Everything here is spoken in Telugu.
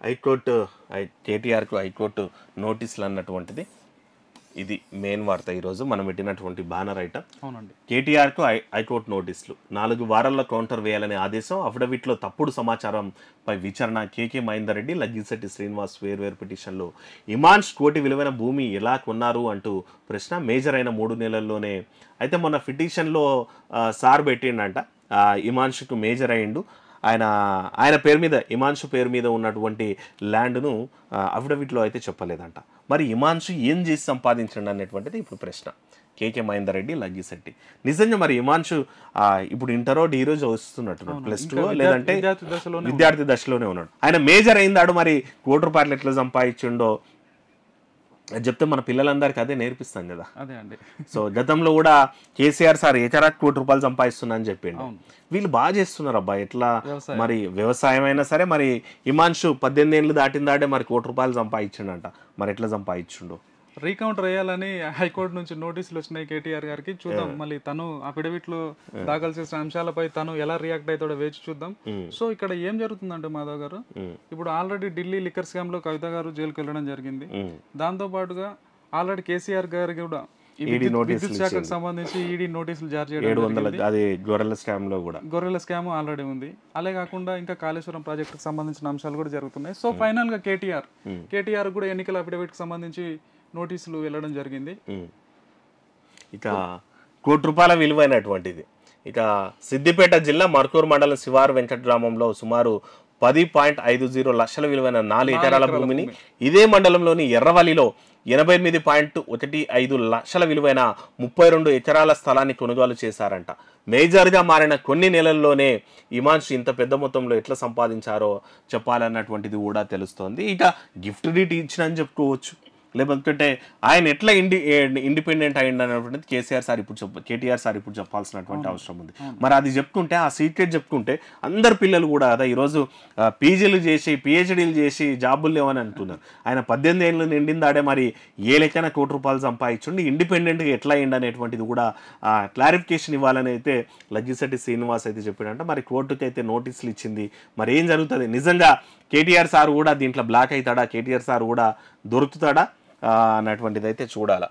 హైకోర్టు కేటీఆర్కు హైకోర్టు నోటీసులు అన్నటువంటిది ఇది మెయిన్ వార్త. ఈరోజు మనం పెట్టినటువంటి బ్యానర్ ఐటమ్. అవునండి. కేటీఆర్కు హైకోర్టు నోటీసులు, 4 వారాల్లో కౌంటర్ వేయాలనే ఆదేశం, అఫిడవిట్లో తప్పుడు సమాచారంపై విచారణ, కేకే మహేందర్ రెడ్డి, లగ్గిశెట్టి శ్రీనివాస్ వేర్వేరు పిటిషన్లు, ఇమాన్స్ కోటి విలువైన భూమి ఎలా కొన్నారు అంటూ ప్రశ్న, మేజర్ అయిన 3 నెలల్లోనే. అయితే మొన్న పిటిషన్లో సార్ పెట్టిండంట, ఇమాన్షుకు మేజర్ అయ్యిండు, ఆయన పేరు మీద ఇమాన్షు పేరు మీద ఉన్నటువంటి ల్యాండ్ను అఫిడవిట్లో అయితే చెప్పలేదంట. మరి ఇమాన్షు ఏం చేసి సంపాదించండి అనేటువంటిది ఇప్పుడు ప్రశ్న. కేకే మహేందర్ రెడ్డి, లగ్గిశెట్టి. నిజంగా మరి ఇమాన్షు ఇప్పుడు ఇంటరో డీరో వస్తున్నట్టు +2 లేదంటే విద్యార్థి దశలోనే ఉన్నాడు. ఆయన మేజర్ అయిందాడు, మరి ₹1 ఎట్లా సంపాదించిండో చెప్తే మన పిల్లలందరికీ అదే నేర్పిస్తాం కదా. అదే అండి. సో గతంలో కూడా కేసీఆర్ సార్ ఏచరాకి ₹1 సంపాదిస్తున్నా అని చెప్పిండు. వీళ్ళు బాగా చేస్తున్నారు అబ్బా. ఎట్లా మరి వ్యవసాయం అయినా సరే, మరి ఇమాన్షు 18 ఏళ్ళు దాటిందాడే మరి ₹1 సంపాదించిండంట. మరి ఎట్లా సంపాదించిండు? రీకౌంటర్ వేయాలని హైకోర్టు నుంచి నోటీసులు వచ్చినాయి కేటీఆర్ గారికి. చూద్దాం మళ్ళీ తను అఫిడవిట్లో దాఖలు చేసిన అంశాలపై తను ఎలా రియాక్ట్ అవుతాడో వేచి చూద్దాం. సో ఇక్కడ ఏం జరుగుతుందంటే మాధవ్ గారు, ఇప్పుడు ఆల్రెడీ ఢిల్లీ లిక్కర్ స్కామ్ లో కవిత గారు జైలుకి వెళ్ళడం జరిగింది. దాంతో పాటుగా ఆల్రెడీ కేసీఆర్ గారికి కూడా విద్యుత్ శాఖకు సంబంధించి ఈడీ నోటీసులు జారీ చేయడం, గొర్రెల స్కామ్ ఆల్రెడీ ఉంది. అలా కాకుండా ఇంకా కాళేశ్వరం ప్రాజెక్టుకు సంబంధించిన అంశాలు కూడా జరుగుతున్నాయి. సో ఫైనల్ గా కేటీఆర్ కూడా ఎన్నికల అఫిడవిట్ కి సంబంధించి నోటీసులు వెళ్ళడం జరిగింది. ఇక ₹1 విలువైనటువంటిది. ఇక సిద్దిపేట జిల్లా మర్కూరు మండలం శివారు వెంకట గ్రామంలో సుమారు 10.50 లక్షల విలువైన 4 ఎకరాల భూమిని ఇదే మండలంలోని ఎర్రవల్లిలో 88.15 లక్షల విలువైన 32 ఎకరాల స్థలాన్ని కొనుగోలు చేశారంట. మేజర్గా మారిన కొన్ని నెలల్లోనే ఇమాన్షు ఇంత పెద్ద మొత్తంలో ఎట్లా సంపాదించారో చెప్పాలన్నటువంటిది కూడా తెలుస్తోంది. ఇక గిఫ్ట్ డీట్ ఇచ్చినని చెప్పుకోవచ్చు, లేకపోతే ఆయన ఎట్లా ఇండిపెండెంట్ అయ్యింది అనేటువంటిది కేటీఆర్ సార్ ఇప్పుడు చెప్పాల్సినటువంటి అవసరం ఉంది. మరి అది చెప్పుకుంటే, ఆ సీక్రెట్ చెప్పుకుంటే అందరు పిల్లలు కూడా కదా ఈరోజు పీజీలు చేసి పిహెచ్డీలు చేసి జాబులు లేవని అంటున్నారు. ఆయన 18 ఏళ్ళు నిండిందాడే మరి ఏ లెక్కన ₹1 సంపాదించుండి ఇండిపెండెంట్గా ఎట్లా అయ్యింది అనేటువంటిది కూడా క్లారిఫికేషన్ ఇవ్వాలని అయితే లగ్గిశెట్టి శ్రీనివాస్ అయితే చెప్పాడంట. మరి కోర్టుకి అయితే నోటీసులు ఇచ్చింది. మరి ఏం జరుగుతుంది? నిజంగా కేటీఆర్ సార్ కూడా దీంట్లో బ్లాక్ అవుతాడా, కేటీఆర్ సార్ కూడా దొరుకుతాడా అన్నటువంటిది అయితే చూడాలా.